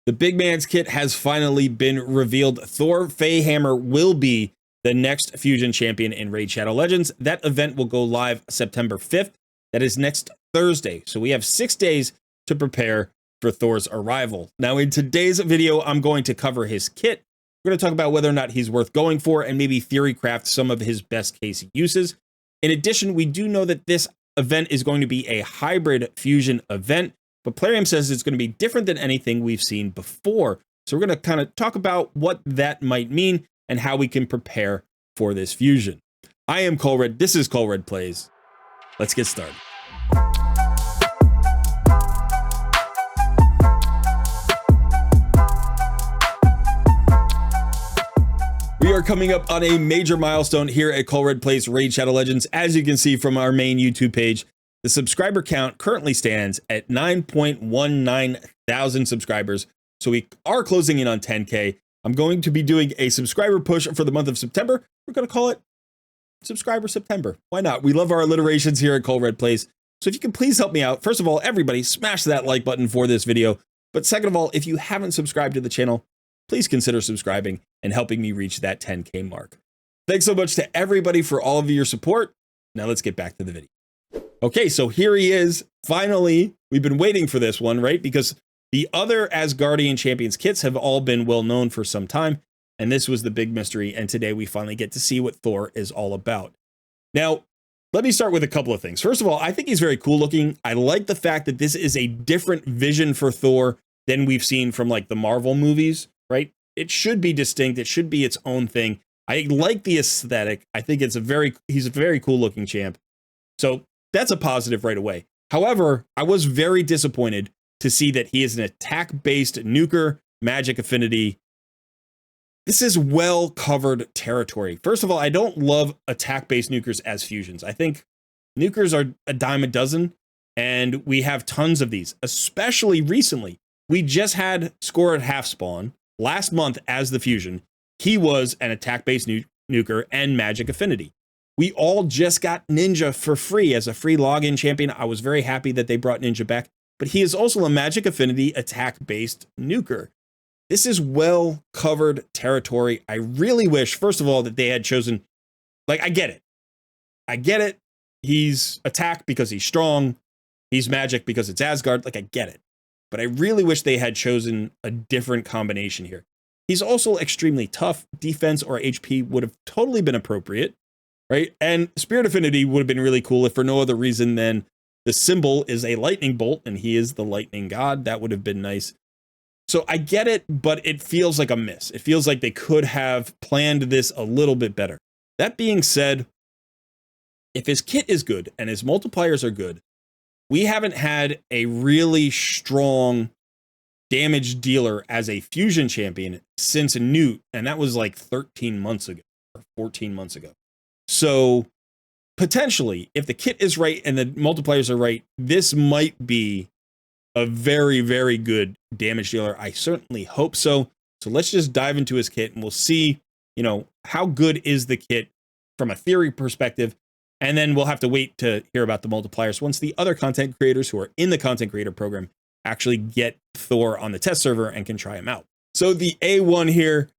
The big man's kit has finally been revealed. Thor Feyhammer will be the next Fusion champion in Raid Shadow Legends. That event will go live September 5th. That is next Thursday. So we have 6 days to prepare for Thor's arrival. Now, in today's video, I'm going to cover his kit. We're going to talk about whether or not he's worth going for and maybe theory craft some of his best case uses. In addition, we do know that this event is going to be a hybrid Fusion event, but Plarium says it's going to be different than anything we've seen before. So we're going to kind of talk about what that might mean and how we can prepare for this Fusion. I am Colred. This is Colred Plays. Let's get started. We are coming up on a major milestone here at Colred Plays Raid Shadow Legends. As you can see from our main YouTube page, the subscriber count currently stands at 9.19 thousand subscribers. So we are closing in on 10K. I'm going to be doing a subscriber push for the month of September. We're going to call it Subscriber September. Why not? We love our alliterations here at Colred Plays. So if you can please help me out. First of all, everybody smash that like button for this video. But second of all, if you haven't subscribed to the channel, please consider subscribing and helping me reach that 10K mark. Thanks so much to everybody for all of your support. Now let's get back to the video. Okay, so here he is. Finally, we've been waiting for this one, right? Because the other Asgardian Champions kits have all been well known for some time, and this was the big mystery, and today we finally get to see what Thor is all about. Now, let me start with a couple of things. First of all, I think he's very cool looking. I like the fact that this is a different vision for Thor than we've seen from like the Marvel movies, right? It should be distinct. It should be its own thing. I like the aesthetic. I think he's a very cool looking champ. So that's a positive right away. However, I was very disappointed to see that he is an attack-based nuker, magic affinity. This is well-covered territory. First of all, I don't love attack-based nukers as fusions. I think nukers are a dime a dozen, and we have tons of these, especially recently. We just had Score at Half Spawn last month as the fusion. He was an attack-based nuker and magic affinity. We all just got Ninja for free as a free login champion. I was very happy that they brought Ninja back, but he is also a magic affinity attack-based nuker. This is well-covered territory. I really wish, first of all, that they had chosen, like, I get it. He's attack because he's strong. He's magic because it's Asgard. Like, I get it. But I really wish they had chosen a different combination here. He's also extremely tough. Defense or HP would have totally been appropriate, right? And Spirit Affinity would have been really cool if for no other reason than the symbol is a lightning bolt and he is the lightning god. That would have been nice. So I get it, but it feels like a miss. It feels like they could have planned this a little bit better. That being said, if his kit is good and his multipliers are good, we haven't had a really strong damage dealer as a fusion champion since Newt, and that was like 13 months ago or 14 months ago. So potentially, if the kit is right and the multipliers are right, this might be a very, very good damage dealer. I certainly hope so. So let's just dive into his kit and we'll see, how good is the kit from a theory perspective. And then we'll have to wait to hear about the multipliers once the other content creators who are in the content creator program actually get Thor on the test server and can try him out. So the A1 here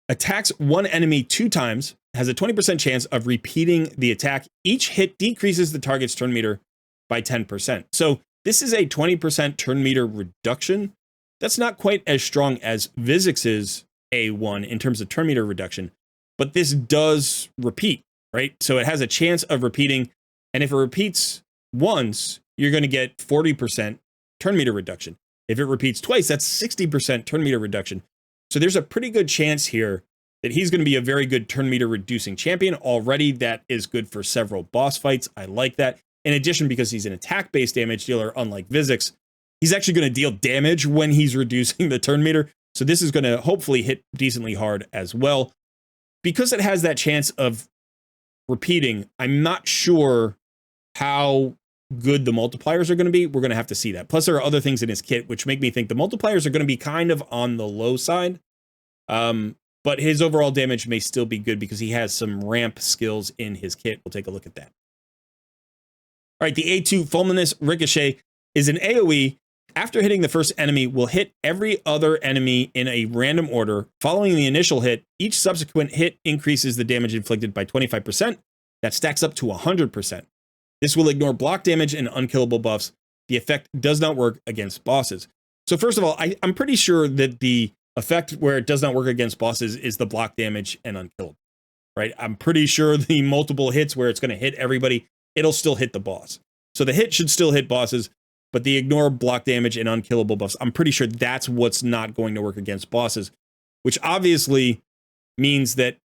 attacks one enemy 2 times, has a 20% chance of repeating the attack. Each hit decreases the target's turn meter by 10%. So this is a 20% turn meter reduction. That's not quite as strong as Vizix's A1 in terms of turn meter reduction, but this does repeat, right? So it has a chance of repeating, and if it repeats once, you're going to get 40% turn meter reduction. If it repeats twice, that's 60% turn meter reduction. So there's a pretty good chance here that he's going to be a very good turn meter reducing champion. Already that is good for several boss fights. I like that. In addition, because he's an attack-based damage dealer, unlike Vizix, he's actually going to deal damage when he's reducing the turn meter. So this is going to hopefully hit decently hard as well. Because it has that chance of repeating, I'm not sure how good the multipliers are going to be. We're going to have to see that. Plus, there are other things in his kit which make me think the multipliers are going to be kind of on the low side. But his overall damage may still be good because he has some ramp skills in his kit. We'll take a look at that. All right, the A2 Fulminous Ricochet is an AoE After hitting the first enemy, will hit every other enemy in a random order. Following the initial hit, each subsequent hit increases the damage inflicted by 25%. That stacks up to 100%. This will ignore block damage and unkillable buffs. The effect does not work against bosses. So first of all, I'm pretty sure that the effect where it does not work against bosses is the block damage and unkillable, right? I'm pretty sure the multiple hits where it's going to hit everybody, it'll still hit the boss. So the hit should still hit bosses, but the ignore block damage and unkillable buffs, I'm pretty sure that's what's not going to work against bosses, which obviously means that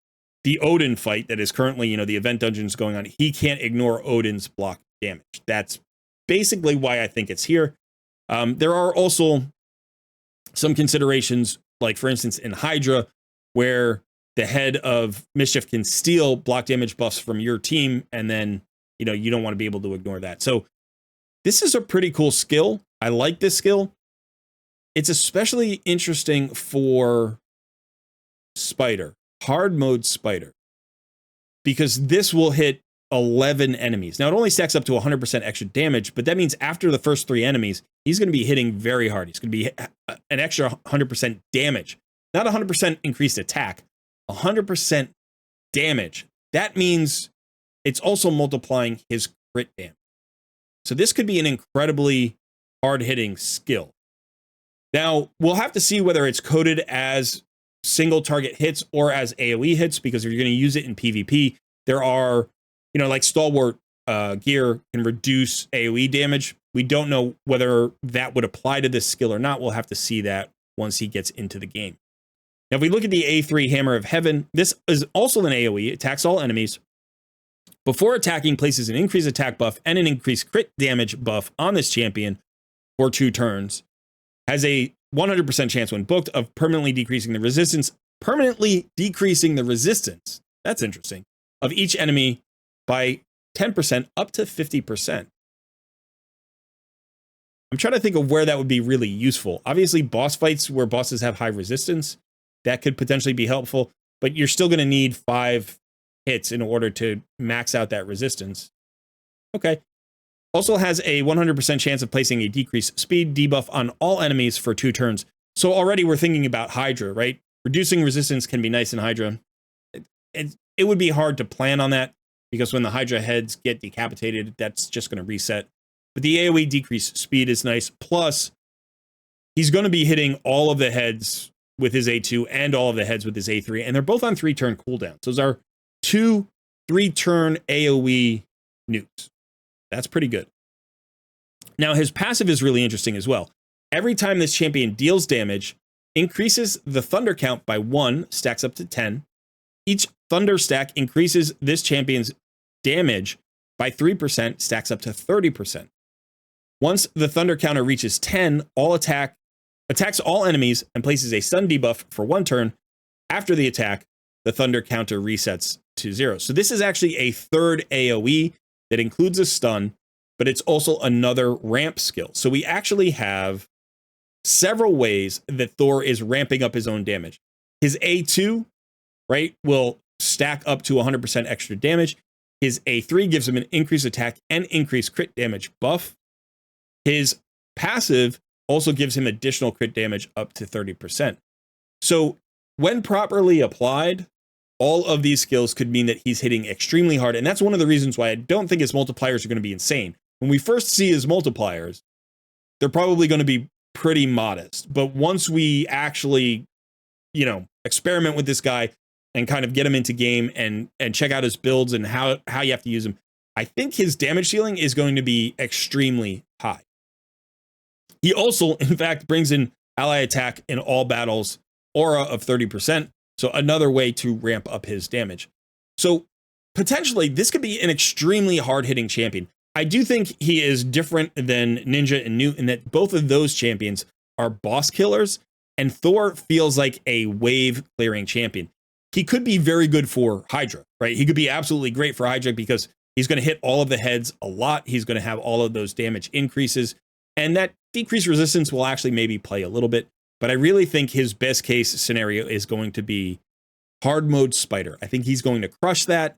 the Odin fight that is currently, the event dungeons going on, he can't ignore Odin's block damage. That's basically why I think it's here. There are also some considerations, like for instance in Hydra, where the head of Mischief can steal block damage buffs from your team, and then you don't want to be able to ignore that. So this is a pretty cool skill. I like this skill. It's especially interesting for Spider, hard mode Spider, because this will hit 11 enemies. Now, it only stacks up to 100% extra damage, but that means after the first 3 enemies, he's going to be hitting very hard. He's going to be an extra 100% damage, not 100% increased attack, 100% damage. That means it's also multiplying his crit damage. So this could be an incredibly hard-hitting skill. Now, we'll have to see whether it's coded as single target hits or as AoE hits, because if you're going to use it in PvP, there are, like Stalwart gear can reduce AoE damage. We don't know whether that would apply to this skill or not. We'll have to see that once he gets into the game. Now, if we look at the A3 Hammer of Heaven, this is also an AoE. It attacks all enemies. Before attacking, places an increased attack buff and an increased crit damage buff on this champion for 2 turns. Has a 100% chance when booked of permanently decreasing the resistance. That's interesting. Of each enemy by 10% up to 50%. I'm trying to think of where that would be really useful. Obviously, boss fights where bosses have high resistance, that could potentially be helpful, but you're still going to need 5 hits in order to max out that resistance. Okay. Also has a 100% chance of placing a decreased speed debuff on all enemies for 2 turns. So already we're thinking about Hydra, right? Reducing resistance can be nice in Hydra. It would be hard to plan on that, because when the Hydra heads get decapitated, that's just going to reset. But the AoE decreased speed is nice. Plus, he's going to be hitting all of the heads with his A2 and all of the heads with his A3, and they're both on 3-turn cooldowns. Those are 2 3-turn AoE nukes. That's pretty good. Now, his passive is really interesting as well. Every time this champion deals damage, increases the thunder count by 1, stacks up to 10. Each thunder stack increases this champion's damage by 3%, stacks up to 30%. Once the thunder counter reaches 10, attacks all enemies and places a stun debuff for 1 turn. After the attack, the thunder counter resets to 0. So this is actually a 3rd AoE that includes a stun, but it's also another ramp skill. So we actually have several ways that Thor is ramping up his own damage. His A2, right, will stack up to 100% extra damage. His A3 gives him an increased attack and increased crit damage buff. His passive also gives him additional crit damage up to 30%. So when properly applied, all of these skills could mean that he's hitting extremely hard. And that's one of the reasons why I don't think his multipliers are going to be insane. When we first see his multipliers, they're probably going to be pretty modest. But once we actually, experiment with this guy and kind of get him into game and check out his builds and how you have to use him, I think his damage ceiling is going to be extremely high. He also, in fact, brings in ally attack in all battles, aura of 30%. So another way to ramp up his damage. So potentially this could be an extremely hard-hitting champion. I do think he is different than Ninja and Newt in that both of those champions are boss killers, and Thor feels like a wave clearing champion. He could be very good for Hydra, right? He could be absolutely great for Hydra because he's going to hit all of the heads a lot. He's going to have all of those damage increases, and that decreased resistance will actually maybe play a little bit. But I really think his best case scenario is going to be hard mode Spider. I think he's going to crush that.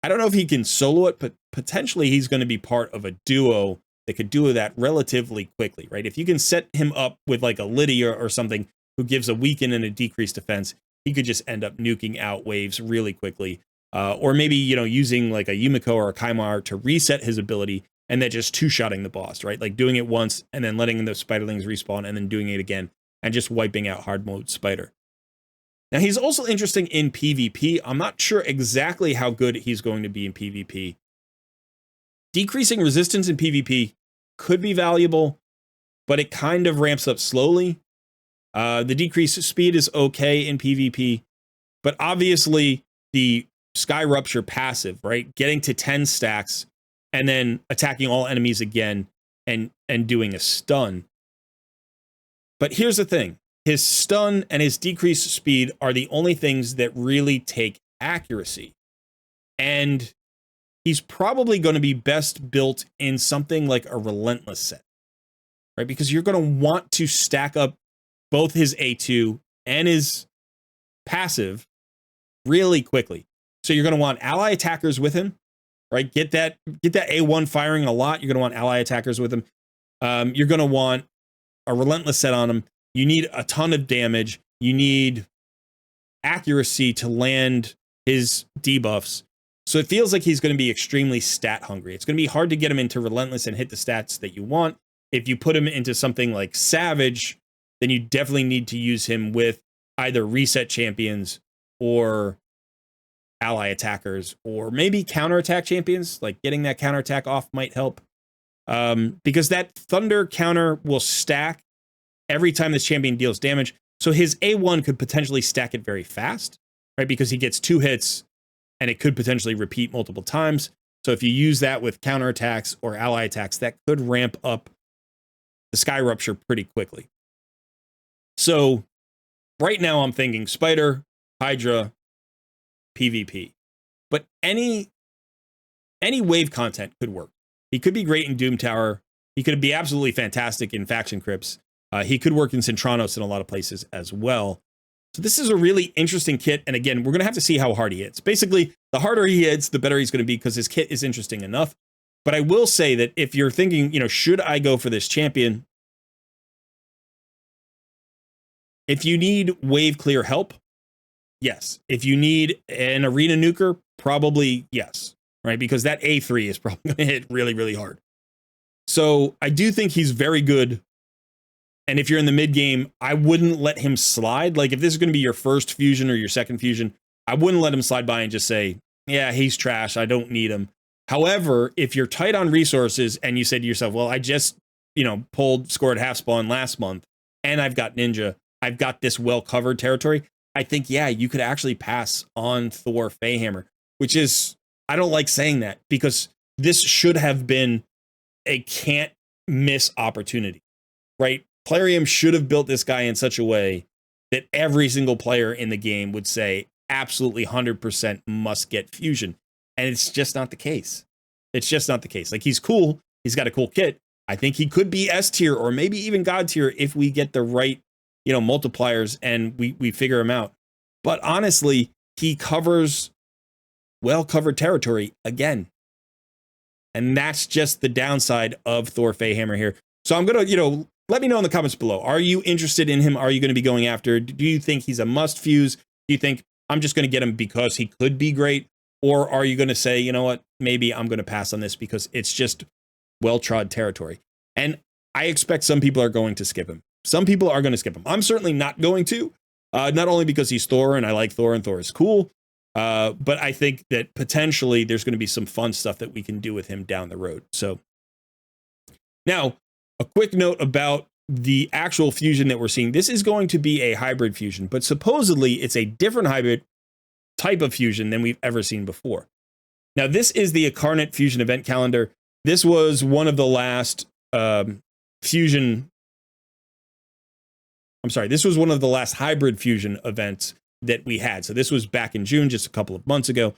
I don't know if he can solo it, but potentially he's going to be part of a duo that could do that relatively quickly, right? If you can set him up with like a Lydia or something who gives a weaken and a decreased defense, he could just end up nuking out waves really quickly. Or maybe, using like a Yumiko or a Kaimar to reset his ability and then just two-shotting the boss, right? Like doing it once and then letting the spiderlings respawn and then doing it again and just wiping out hard mode spider. Now, he's also interesting in PvP. I'm not sure exactly how good he's going to be in PvP. Decreasing resistance in PvP could be valuable, but it kind of ramps up slowly. The decreased speed is okay in PvP, but obviously the Sky Rupture passive, right? Getting to 10 stacks and then attacking all enemies again and doing a stun. But here's the thing. His stun and his decreased speed are the only things that really take accuracy. And he's probably going to be best built in something like a Relentless set, right? Because you're going to want to stack up both his A2 and his passive really quickly. So you're going to want ally attackers with him, right? Get that A1 firing a lot. You're going to want ally attackers with him. You're going to want a Relentless set on him. You need a ton of damage. You need accuracy to land his debuffs. So it feels like he's going to be extremely stat hungry. It's going to be hard to get him into Relentless and hit the stats that you want. If you put him into something like Savage, then you definitely need to use him with either reset champions or ally attackers, or maybe counterattack champions. Like getting that counterattack off might help. Because that Thunder counter will stack every time this champion deals damage. So his A1 could potentially stack it very fast, right? Because he gets 2 hits and it could potentially repeat multiple times. So if you use that with counterattacks or ally attacks, that could ramp up the Sky Rupture pretty quickly. So right now I'm thinking Spider, Hydra, PvP. But any wave content could work. He could be great in Doom Tower. He could be absolutely fantastic in Faction Crypts. He could work in Centranos in a lot of places as well. So this is a really interesting kit. And again, we're going to have to see how hard he hits. Basically, the harder he hits, the better he's going to be because his kit is interesting enough. But I will say that if you're thinking, should I go for this champion? If you need wave clear help, yes. If you need an arena nuker, probably yes, right? Because that A3 is probably going to hit really, really hard. So I do think he's very good. And if you're in the mid game, I wouldn't let him slide. Like if this is going to be your first fusion or your second fusion, I wouldn't let him slide by and just say, yeah, he's trash. I don't need him. However, if you're tight on resources and you say to yourself, well, I just, scored half spawn last month and I've got Ninja, I've got this well-covered territory. I think, yeah, you could actually pass on Thor Feyhammer, which is, I don't like saying that because this should have been a can't miss opportunity, right? Plarium should have built this guy in such a way that every single player in the game would say absolutely 100% must get fusion. And it's just not the case. It's just not the case. Like he's cool. He's got a cool kit. I think he could be S tier or maybe even God tier if we get the right, multipliers and we figure him out. But honestly, he covers well-covered territory again. And that's just the downside of Thor Feyhammer here. So I'm going to, let me know in the comments below. Are you interested in him? Are you going to be going after? Do you think he's a must fuse? Do you think I'm just going to get him because he could be great? Or are you going to say, you know what, maybe I'm going to pass on this because it's just well-trod territory? And I expect some people are going to skip him. Some people are going to skip him. I'm certainly not going to, not only because he's Thor and I like Thor and Thor is cool, but I think that potentially there's going to be some fun stuff that we can do with him down the road. So now, a quick note about the actual fusion that we're seeing. This is going to be a hybrid fusion, but supposedly it's a different hybrid type of fusion than we've ever seen before. Now, this is the Incarnate Fusion event calendar. This was one of the last this was one of the last hybrid fusion events that we had. So this was back in June, just a couple of months ago.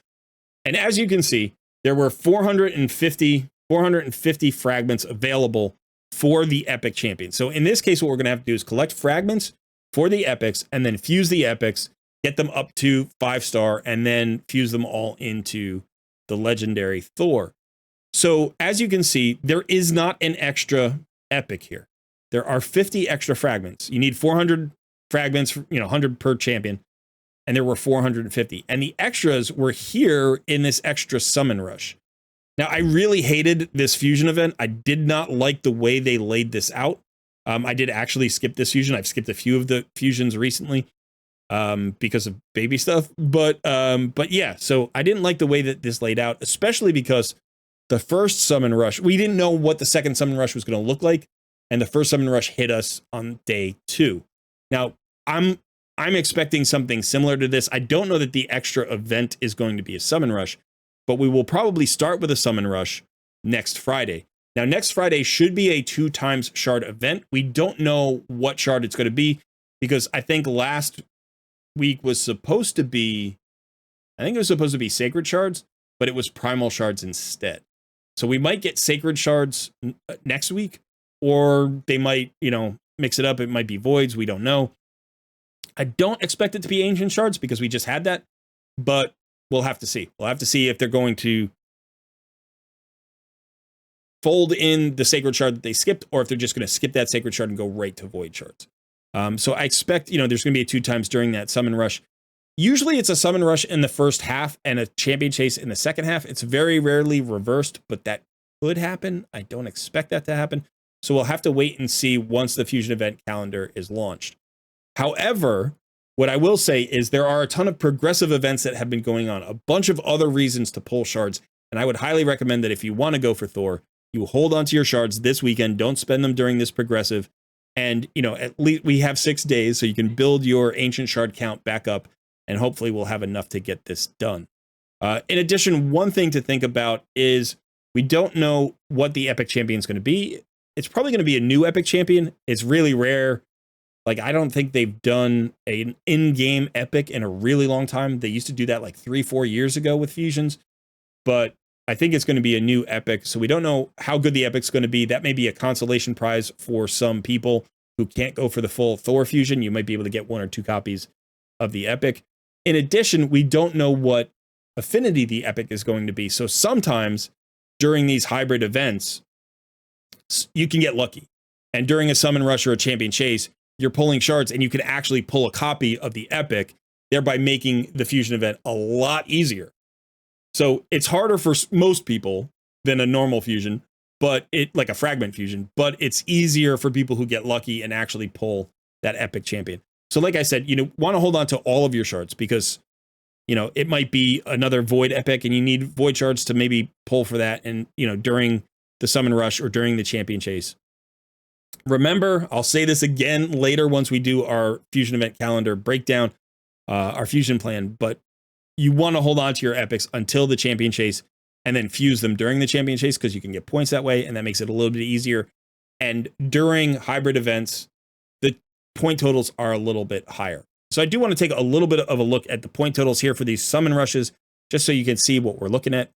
And as you can see, there were 450 fragments available for the epic champion. So in this case, what we're going to have to do is collect fragments for the epics and then fuse the epics, get them up to 5-star, and then fuse them all into the legendary Thor. So as you can see, there is not an extra epic here. There are 50 extra fragments. You need 400 fragments, 100 per champion. And there were 450. And the extras were here in this extra summon rush. Now, I really hated this fusion event. I did not like the way they laid this out. I did actually skip this fusion. I've skipped a few of the fusions recently because of baby stuff. But yeah, so I didn't like the way that this laid out, especially because the first summon rush, we didn't know what the second summon rush was going to look like. And the first summon rush hit us on day 2. Now, I'm expecting something similar to this. I don't know that the extra event is going to be a summon rush, but we will probably start with a summon rush next Friday. Now, next Friday should be a 2 times shard event. We don't know what shard it's going to be because I think last week was supposed to be, sacred shards, but it was primal shards instead. So we might get sacred shards next week, or they might, mix it up. It might be voids. We don't know. I don't expect it to be ancient shards because we just had that, but we'll have to see. We'll have to see if they're going to fold in the sacred shard that they skipped, or if they're just going to skip that sacred shard and go right to void shards. So I expect, there's going to be a 2 times during that summon rush. Usually it's a summon rush in the first half and a champion chase in the second half. It's very rarely reversed, but that could happen. I don't expect that to happen. So we'll have to wait and see once the fusion event calendar is launched. However, what I will say is there are a ton of progressive events that have been going on, a bunch of other reasons to pull shards. And I would highly recommend that if you want to go for Thor, you hold on to your shards this weekend. Don't spend them during this progressive. And, at least we have 6 days so you can build your ancient shard count back up. And hopefully we'll have enough to get this done. In addition, one thing to think about is we don't know what the epic champion is going to be. It's probably going to be a new epic champion. It's really rare. Like, I don't think they've done an in-game epic in a really long time. They used to do that like 3-4 years ago with fusions. But I think it's going to be a new epic. So we don't know how good the epic's going to be. That may be a consolation prize for some people who can't go for the full Thor fusion. You might be able to get 1 or 2 copies of the epic. In addition, we don't know what affinity the epic is going to be. So sometimes during these hybrid events, you can get lucky. And during a summon rush or a champion chase, you're pulling shards and you can actually pull a copy of the epic, thereby making the fusion event a lot easier. So it's harder for most people than a normal fusion, but like a fragment fusion, but it's easier for people who get lucky and actually pull that epic champion. So like I said, want to hold on to all of your shards because, it might be another void epic and you need void shards to maybe pull for that. And, during the summon rush or during the champion chase. Remember, I'll say this again later once we do our fusion event calendar breakdown, our fusion plan, but you want to hold on to your epics until the champion chase and then fuse them during the champion chase because you can get points that way and that makes it a little bit easier. And during hybrid events, the point totals are a little bit higher. So I do want to take a little bit of a look at the point totals here for these summon rushes, just so you can see what we're looking at.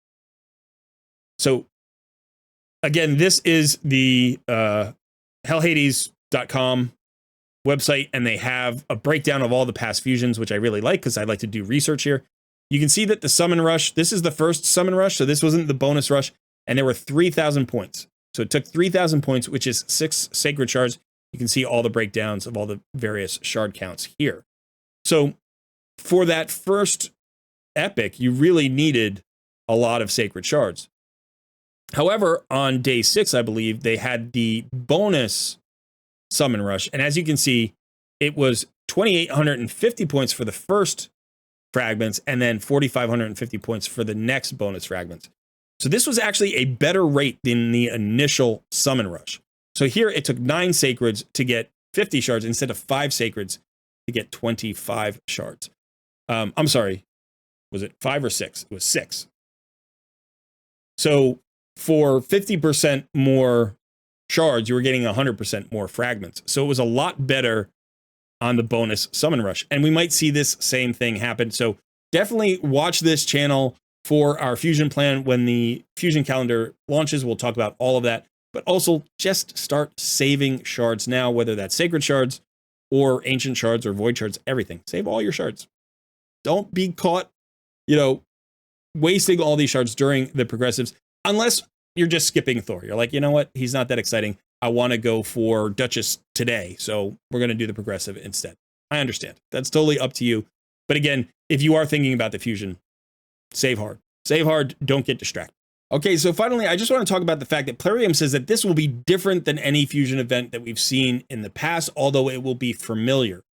So again, this is the hellhades.com website, and they have a breakdown of all the past fusions, which I really like because I like to do research here. You can see that the summon rush, this is the first summon rush, so this wasn't the bonus rush, and there were 3,000 points. So it took 3,000 points, which is 6 sacred shards. You can see all the breakdowns of all the various shard counts here. So for that first epic, you really needed a lot of sacred shards. However, on day 6, I believe, they had the bonus summon rush. And as you can see, it was 2,850 points for the first fragments and then 4,550 points for the next bonus fragments. So this was actually a better rate than the initial summon rush. So here it took 9 sacreds to get 50 shards instead of 5 sacreds to get 25 shards. I'm sorry, was it 5 or 6? It was 6. So for 50% more shards, you were getting 100% more fragments. So it was a lot better on the bonus summon rush. And we might see this same thing happen. So definitely watch this channel for our fusion plan. When the fusion calendar launches, we'll talk about all of that. But also just start saving shards now, whether that's sacred shards or ancient shards or void shards, everything. Save all your shards. Don't be caught, wasting all these shards during the progressives. Unless you're just skipping Thor. You're like, you know what? He's not that exciting. I want to go for Duchess today. So we're going to do the progressive instead. I understand. That's totally up to you. But again, if you are thinking about the fusion, save hard. Save hard. Don't get distracted. Okay, so finally, I just want to talk about the fact that Plarium says that this will be different than any fusion event that we've seen in the past, although it will be familiar.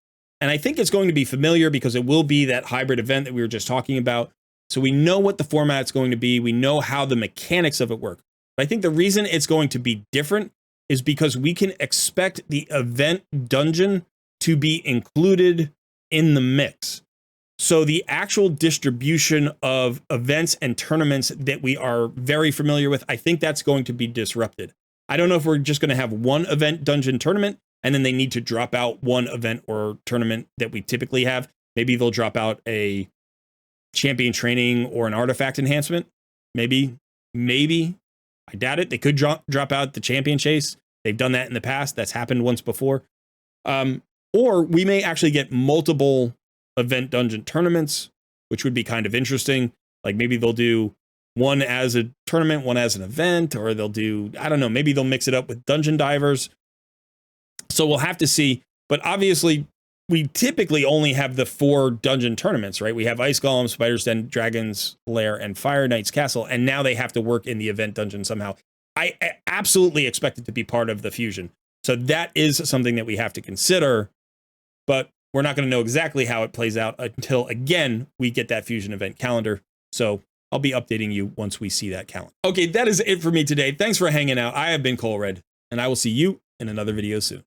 And I think it's going to be familiar because it will be that hybrid event that we were just talking about. So we know what the format's going to be. We know how the mechanics of it work. But I think the reason it's going to be different is because we can expect the event dungeon to be included in the mix. So the actual distribution of events and tournaments that we are very familiar with, I think that's going to be disrupted. I don't know if we're just going to have one event dungeon tournament and then they need to drop out one event or tournament that we typically have. Maybe they'll drop out a champion training or an artifact enhancement. Maybe. I doubt it. They could drop out the champion chase. They've done that in the past. That's happened once before. Or we may actually get multiple event dungeon tournaments, which would be kind of interesting. Like maybe they'll do one as a tournament, one as an event, or they'll do, I don't know, maybe they'll mix it up with dungeon divers. So we'll have to see. But obviously, we typically only have the 4 dungeon tournaments, right? We have Ice Golem, Spider's Den, Dragon's Lair, and Fire Knight's Castle. And now they have to work in the event dungeon somehow. I absolutely expect it to be part of the fusion. So that is something that we have to consider. But we're not going to know exactly how it plays out until, again, we get that fusion event calendar. So I'll be updating you once we see that calendar. Okay, that is it for me today. Thanks for hanging out. I have been Cole Red, and I will see you in another video soon.